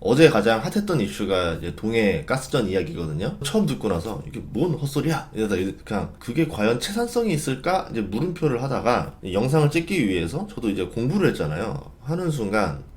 어제 가장 핫했던 이슈가 이제 동해 가스전 이야기거든요. 처음 듣고 나서 이게 뭔 헛소리야? 이러다 그냥 그게 과연 채산성이 있을까? 이제 물음표를 하다가 영상을 찍기 위해서 저도 이제 공부를 했잖아요. 하는 순간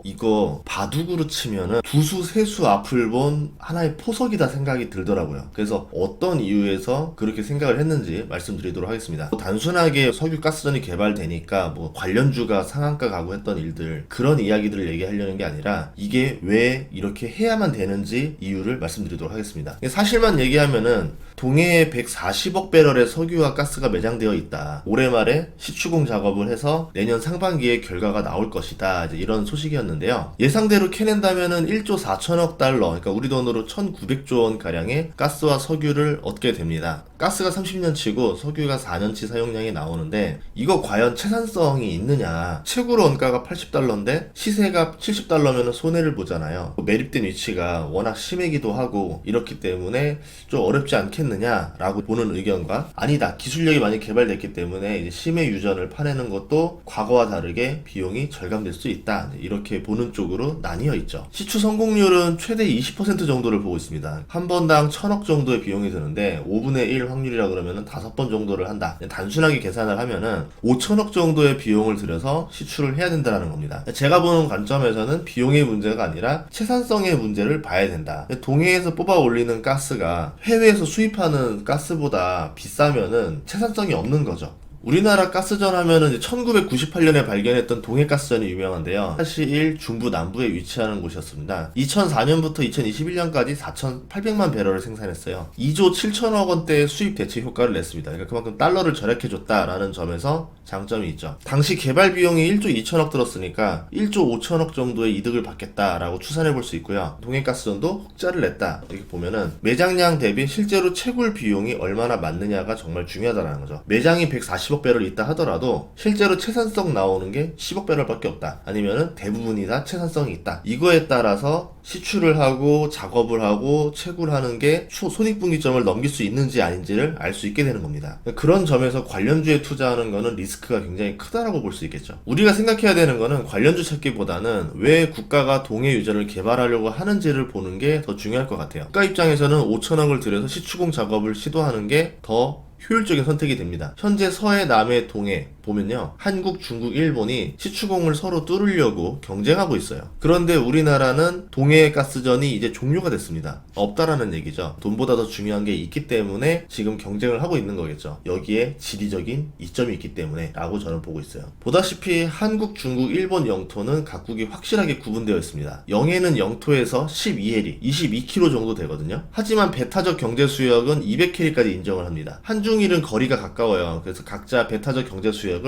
이거 바둑으로 치면은 두수 세수 앞을 본 하나의 포석이다 생각이 들더라고요. 그래서 어떤 이유에서 그렇게 생각을 했는지 말씀드리도록 하겠습니다. 단순하게 석유 가스전이 개발되니까 뭐 관련주가 상한가 가고 했던 일들, 그런 이야기들을 얘기하려는 게 아니라 이게 왜 이렇게 해야만 되는지 이유를 말씀드리도록 하겠습니다. 사실만 얘기하면은 동해에 140억 배럴의 석유와 가스가 매장되어 있다. 올해 말에 시추공 작업을 해서 내년 상반기에 결과가 나올 것이다. 이제 이런 소식이었는데요. 예상대로 캐낸다면은 1조 4천억 달러, 그러니까 우리 돈으로 1,900조 원 가량의 가스와 석유를 얻게 됩니다. 가스가 30년치고 석유가 4년치 사용량이 나오는데 이거 과연 채산성이 있느냐? 채굴 원가가 80달러인데 시세가 70달러면 손해를 보잖아요. 매립된 위치가 워낙 심하기도 하고 이렇기 때문에 좀 어렵지 않겠느냐라고 보는 의견과, 아니다, 기술력이 많이 개발됐기 때문에 이제 심해 유전을 파내는 것도 과거와 다르게 비용이 절감될 수 있다, 이렇게 보는 쪽으로 나뉘어 있죠. 시추 성공률은 최대 20% 정도를 보고 있습니다. 한 번당 1,000억 정도의 비용이 드는데 5분의 1 확률이라 그러면 5번 정도를 한다. 단순하게 계산을 하면은 5천억 정도의 비용을 들여서 시추를 해야 된다는 겁니다. 제가 보는 관점에서는 비용의 문제가 아니라 채산성의 문제를 봐야 된다. 동해에서 뽑아 올리는 가스가 해외에서 수입하는 가스보다 비싸면은 채산성이 없는 거죠. 우리나라 가스전 하면은 1998년에 발견했던 동해가스전이 유명한데요. 사실 중부 남부에 위치하는 곳이었습니다. 2004년부터 2021년까지 4,800만 배럴을 생산했어요. 2조 7천억 원대의 수입 대체 효과를 냈습니다. 그러니까 그만큼 달러를 절약해줬다라는 점에서 장점이 있죠. 당시 개발 비용이 1조 2천억 들었으니까 1조 5천억 정도의 이득을 받겠다라고 추산해볼 수 있고요. 동해가스전도 흑자를 냈다, 이렇게 보면은 매장량 대비 실제로 채굴 비용이 얼마나 맞느냐가 정말 중요하다는 거죠. 매장이 140억 배럴 있다 하더라도 실제로 채산성 나오는 게 10억 배럴밖에 없다, 아니면은 대부분이 다 채산성이 있다, 이거에 따라서 시추를 하고 작업을 하고 채굴하는 게 손익분기점을 넘길 수 있는지 아닌지를 알 수 있게 되는 겁니다. 그런 점에서 관련주에 투자하는 거는 리스크가 굉장히 크다라고 볼 수 있겠죠. 우리가 생각해야 되는 거는 관련주 찾기보다는 왜 국가가 동해 유전을 개발하려고 하는지를 보는 게 더 중요할 것 같아요. 국가 입장에서는 5천억을 들여서 시추공 작업을 시도하는 게 더 효율적인 선택이 됩니다. 현재 서해, 남해, 동해 보면요, 한국, 중국, 일본이 시추공을 서로 뚫으려고 경쟁하고 있어요. 그런데 우리나라는 동해 가스전이 이제 종료가 됐습니다. 없다라는 얘기죠. 돈보다 더 중요한 게 있기 때문에 지금 경쟁을 하고 있는 거겠죠. 여기에 지리적인 이점이 있기 때문에 라고 저는 보고 있어요. 보다시피 한국, 중국, 일본 영토는 각국이 확실하게 구분되어 있습니다. 영해는 영토에서 12해리, 22km 정도 되거든요. 하지만 배타적 경제 수역은 200해리까지 인정을 합니다. 한중일은 거리가 가까워요. 그래서 각자 배타적 경제 수역을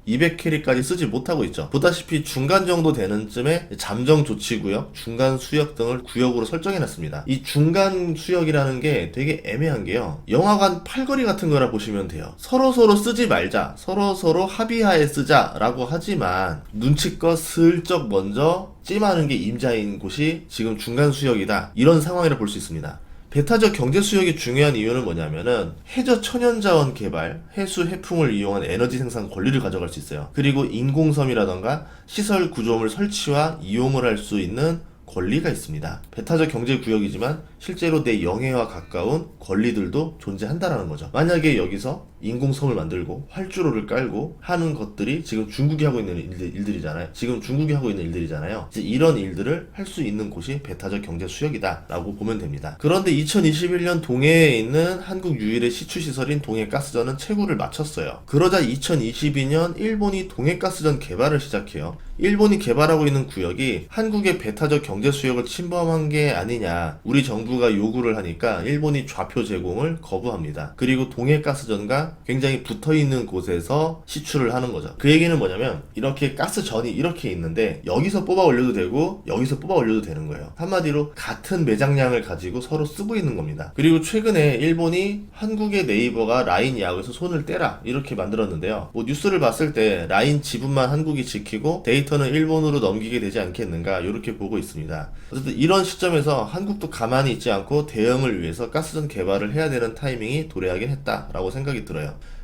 200캐리까지 쓰지 못하고 있죠. 보다시피 중간 정도 되는 쯤에 잠정 조치구역, 중간 수역 등을 구역으로 설정해놨습니다. 이 중간 수역이라는 게 되게 애매한 게요, 영화관 팔거리 같은 거라 보시면 돼요. 서로서로 쓰지 말자, 서로서로 합의하에 쓰자 라고 하지만 눈치껏 슬쩍 먼저 찜하는 게 임자인 곳이 지금 중간 수역이다, 이런 상황이라 볼 수 있습니다. 배타적 경제 수역이 중요한 이유는 뭐냐면은 해저 천연자원 개발, 해수 해풍을 이용한 에너지 생산 권리를 가져갈 수 있어요. 그리고 인공섬이라던가 시설 구조물 설치와 이용을 할 수 있는 권리가 있습니다. 배타적 경제 구역이지만 실제로 내 영해와 가까운 권리들도 존재한다라는 거죠. 만약에 여기서 인공섬을 만들고 활주로를 깔고 하는 것들이 지금 중국이 하고 있는 일들이잖아요. 지금 중국이 하고 있는 일들이잖아요. 이제 이런 일들을 할 수 있는 곳이 배타적 경제 수역이다 라고 보면 됩니다. 그런데 2021년 동해에 있는 한국 유일의 시추시설인 동해가스전은 채굴을 마쳤어요. 그러자 2022년 일본이 동해가스전 개발을 시작해요. 일본이 개발하고 있는 구역이 한국의 배타적 경제 수역을 침범한 게 아니냐, 우리 정부가 요구를 하니까 일본이 좌표 제공을 거부합니다. 그리고 동해가스전과 굉장히 붙어있는 곳에서 시추를 하는 거죠. 그 얘기는 뭐냐면 이렇게 가스전이 이렇게 있는데 여기서 뽑아 올려도 되고 여기서 뽑아 올려도 되는 거예요. 한마디로 같은 매장량을 가지고 서로 쓰고 있는 겁니다. 그리고 최근에 일본이 한국의 네이버가 라인 야후에서 손을 떼라, 이렇게 만들었는데요. 뉴스를 봤을 때 라인 지분만 한국이 지키고 데이터는 일본으로 넘기게 되지 않겠는가, 이렇게 보고 있습니다. 어쨌든 이런 시점에서 한국도 가만히 있지 않고 대응을 위해서 가스전 개발을 해야 되는 타이밍이 도래하긴 했다라고 생각이 들어요.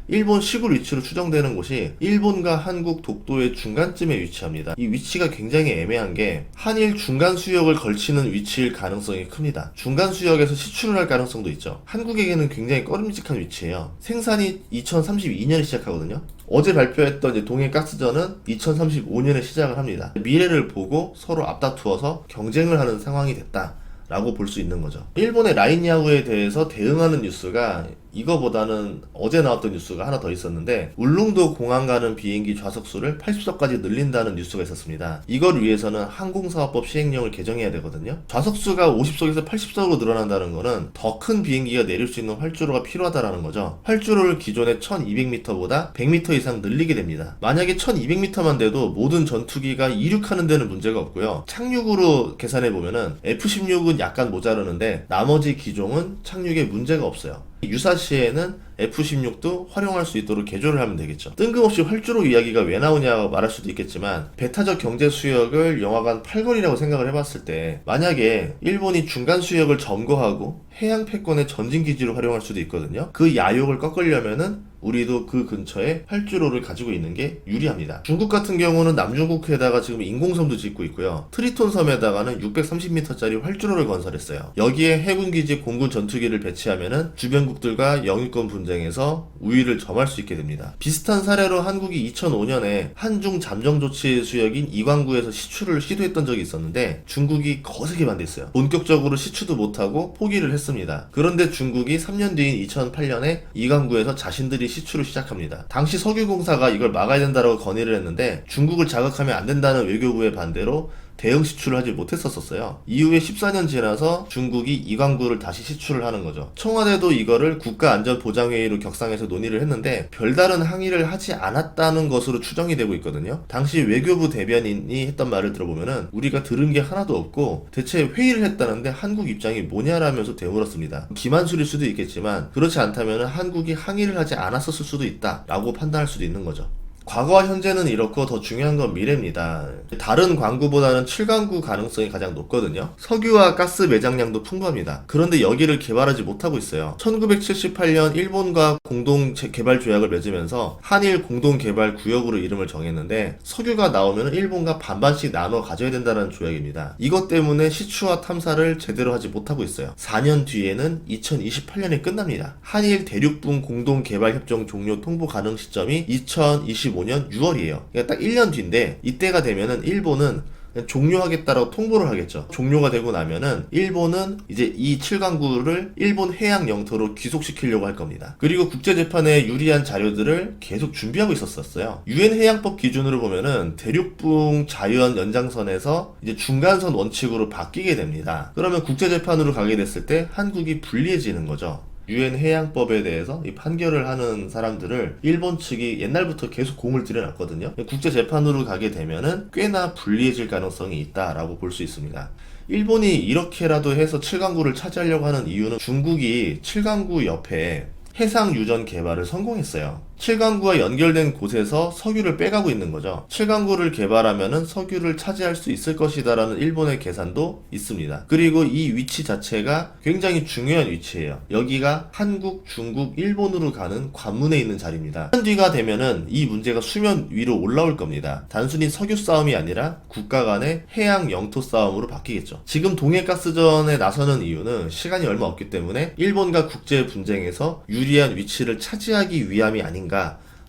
일본 시골 위치로 추정되는 곳이 일본과 한국 독도의 중간쯤에 위치합니다. 이 위치가 굉장히 애매한 게 한일 중간 수역을 걸치는 위치일 가능성이 큽니다. 중간 수역에서 시출을 할 가능성도 있죠. 한국에게는 굉장히 꺼림직한 위치예요. 생산이 2032년에 시작하거든요. 어제 발표했던 이제 동해 가스전은 2035년에 시작을 합니다. 미래를 보고 서로 앞다투어서 경쟁을 하는 상황이 됐다 라고 볼 수 있는 거죠. 일본의 라인 야후에 대해서 대응하는 뉴스가 이거보다는 어제 나왔던 뉴스가 하나 더 있었는데, 울릉도 공항 가는 비행기 좌석수를 80석까지 늘린다는 뉴스가 있었습니다. 이걸 위해서는 항공사업법 시행령을 개정해야 되거든요. 좌석수가 50석에서 80석으로 늘어난다는 거는 더 큰 비행기가 내릴 수 있는 활주로가 필요하다라는 거죠. 활주로를 기존의 1200m보다 100m 이상 늘리게 됩니다. 만약에 1200m만 돼도 모든 전투기가 이륙하는 데는 문제가 없고요. 착륙으로 계산해보면은 F-16은 약간 모자르는데 나머지 기종은 착륙에 문제가 없어요. 유사시에는 F-16도 활용할 수 있도록 개조를 하면 되겠죠. 뜬금없이 활주로 이야기가 왜 나오냐고 말할 수도 있겠지만, 배타적 경제 수역을 영하간 8거리라고 생각을 해봤을 때 만약에 일본이 중간 수역을 점거하고 해양 패권의 전진기지로 활용할 수도 있거든요. 그 야욕을 꺾으려면은 우리도 그 근처에 활주로를 가지고 있는 게 유리합니다. 중국 같은 경우는 남중국해에다가 지금 인공섬도 짓고 있고요. 트리톤 섬에다가는 630m짜리 활주로를 건설했어요. 여기에 해군기지 공군 전투기를 배치하면은 주변국들과 영유권 분쟁에서 우위를 점할 수 있게 됩니다. 비슷한 사례로 한국이 2005년에 한중 잠정조치 수역인 이광구에서 시추를 시도했던 적이 있었는데 중국이 거세게 반대했어요. 본격적으로 시추도 못하고 포기를 했습니다. 그런데 중국이 3년 뒤인 2008년에 이광구에서 자신들이 시추를 시작합니다. 당시 석유공사가 이걸 막아야 된다고 건의를 했는데 중국을 자극하면 안 된다는 외교부의 반대로 대응 시추를 하지 못했었어요. 이후에 14년 지나서 중국이 이광구를 다시 시추를 하는 거죠. 청와대도 이거를 국가안전보장회의로 격상해서 논의를 했는데 별다른 항의를 하지 않았다는 것으로 추정이 되고 있거든요. 당시 외교부 대변인이 했던 말을 들어보면은 우리가 들은 게 하나도 없고 대체 회의를 했다는데 한국 입장이 뭐냐라면서 되물었습니다. 기만술일 수도 있겠지만 그렇지 않다면 한국이 항의를 하지 않았었을 수도 있다라고 판단할 수도 있는 거죠. 과거와 현재는 이렇고 더 중요한 건 미래입니다. 다른 광구보다는 7광구 가능성이 가장 높거든요. 석유와 가스 매장량도 풍부합니다. 그런데 여기를 개발하지 못하고 있어요. 1978년 일본과 공동 개발 조약을 맺으면서 한일 공동 개발 구역으로 이름을 정했는데 석유가 나오면 일본과 반반씩 나눠 가져야 된다는 조약입니다. 이것 때문에 시추와 탐사를 제대로 하지 못하고 있어요. 4년 뒤에는 2028년에 끝납니다. 한일 대륙분 공동 개발 협정 종료 통보 가능 시점이 2025년 6월이에요. 그러니까 딱 1년 뒤인데 이때가 되면은 일본은 종료하겠다라고 통보를 하겠죠. 종료가 되고 나면은 일본은 이제 이 7강구를 일본 해양 영토로 귀속시키려고 할 겁니다. 그리고 국제재판에 유리한 자료들을 계속 준비하고 있었어요. 유엔 해양법 기준으로 보면은 대륙붕 자유한 연장선에서 이제 중간선 원칙으로 바뀌게 됩니다. 그러면 국제재판으로 가게 됐을 때 한국이 불리해지는 거죠. 유엔 해양법에 대해서 이 판결을 하는 사람들을 일본 측이 옛날부터 계속 공을 들여놨거든요. 국제재판으로 가게 되면은 꽤나 불리해질 가능성이 있다라고 볼 수 있습니다. 일본이 이렇게라도 해서 7강구를 차지하려고 하는 이유는 중국이 7강구 옆에 해상 유전 개발을 성공했어요. 7강구와 연결된 곳에서 석유를 빼가고 있는 거죠. 7강구를 개발하면은 석유를 차지할 수 있을 것이다라는 일본의 계산도 있습니다. 그리고 이 위치 자체가 굉장히 중요한 위치예요. 여기가 한국, 중국, 일본으로 가는 관문에 있는 자리입니다. 1년 뒤가 되면은 이 문제가 수면 위로 올라올 겁니다. 단순히 석유 싸움이 아니라 국가 간의 해양 영토 싸움으로 바뀌겠죠. 지금 동해가스전에 나서는 이유는 시간이 얼마 없기 때문에 일본과 국제 분쟁에서 유리한 위치를 차지하기 위함이 아닌가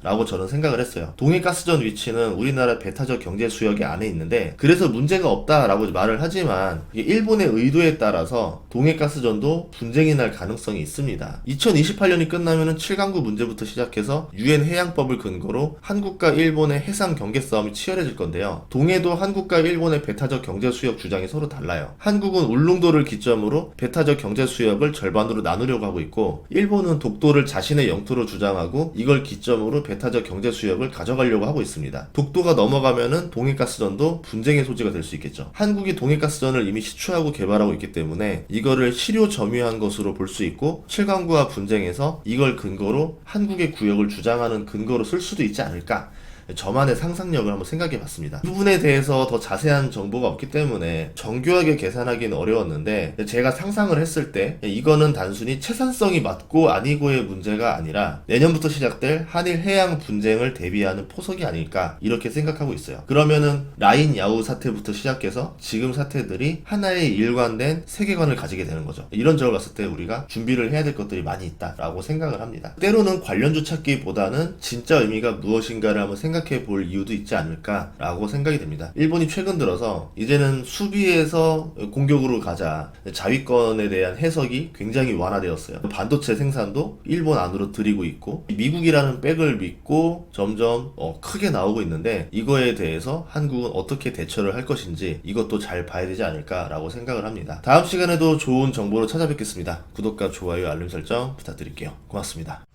라고 저는 생각을 했어요. 동해가스전 위치는 우리나라 배타적 경제 수역의 안에 있는데 그래서 문제가 없다라고 말을 하지만 이게 일본의 의도에 따라서 동해가스전도 분쟁이 날 가능성이 있습니다. 2028년이 끝나면은 7강구 문제부터 시작해서 유엔 해양법을 근거로 한국과 일본의 해상 경계 싸움이 치열해질 건데요. 동해도 한국과 일본의 배타적 경제 수역 주장이 서로 달라요. 한국은 울릉도를 기점으로 배타적 경제 수역을 절반으로 나누려고 하고 있고 일본은 독도를 자신의 영토로 주장하고 이걸 기점으로 배타적 경제 수역을 가져가려고 하고 있습니다. 독도가 넘어가면은 동해가스전도 분쟁의 소지가 될 수 있겠죠. 한국이 동해가스전을 이미 시추하고 개발하고 있기 때문에 이거를 실효 점유한 것으로 볼 수 있고 7강구와 분쟁에서 이걸 근거로 한국의 구역을 주장하는 근거로 쓸 수도 있지 않을까 저만의 상상력을 한번 생각해 봤습니다. 이 부분에 대해서 더 자세한 정보가 없기 때문에 정교하게 계산하기는 어려웠는데 제가 상상을 했을 때 이거는 단순히 채산성이 맞고 아니고의 문제가 아니라 내년부터 시작될 한일 해양 분쟁을 대비하는 포석이 아닐까 이렇게 생각하고 있어요. 그러면은 라인 야후 사태부터 시작해서 지금 사태들이 하나의 일관된 세계관을 가지게 되는 거죠. 이런 점을 봤을 때 우리가 준비를 해야 될 것들이 많이 있다라고 생각을 합니다. 때로는 관련주 찾기보다는 진짜 의미가 무엇인가를 한번 생각해 볼 이유도 있지 않을까라고 생각이 됩니다. 일본이 최근 들어서 이제는 수비에서 공격으로 가자, 자위권에 대한 해석이 굉장히 완화되었어요. 반도체 생산도 일본 안으로 들이고 있고 미국이라는 백을 믿고 점점 크게 나오고 있는데 이거에 대해서 한국은 어떻게 대처를 할 것인지 이것도 잘 봐야 되지 않을까라고 생각을 합니다. 다음 시간에도 좋은 정보로 찾아뵙겠습니다. 구독과 좋아요, 알림 설정 부탁드릴게요. 고맙습니다.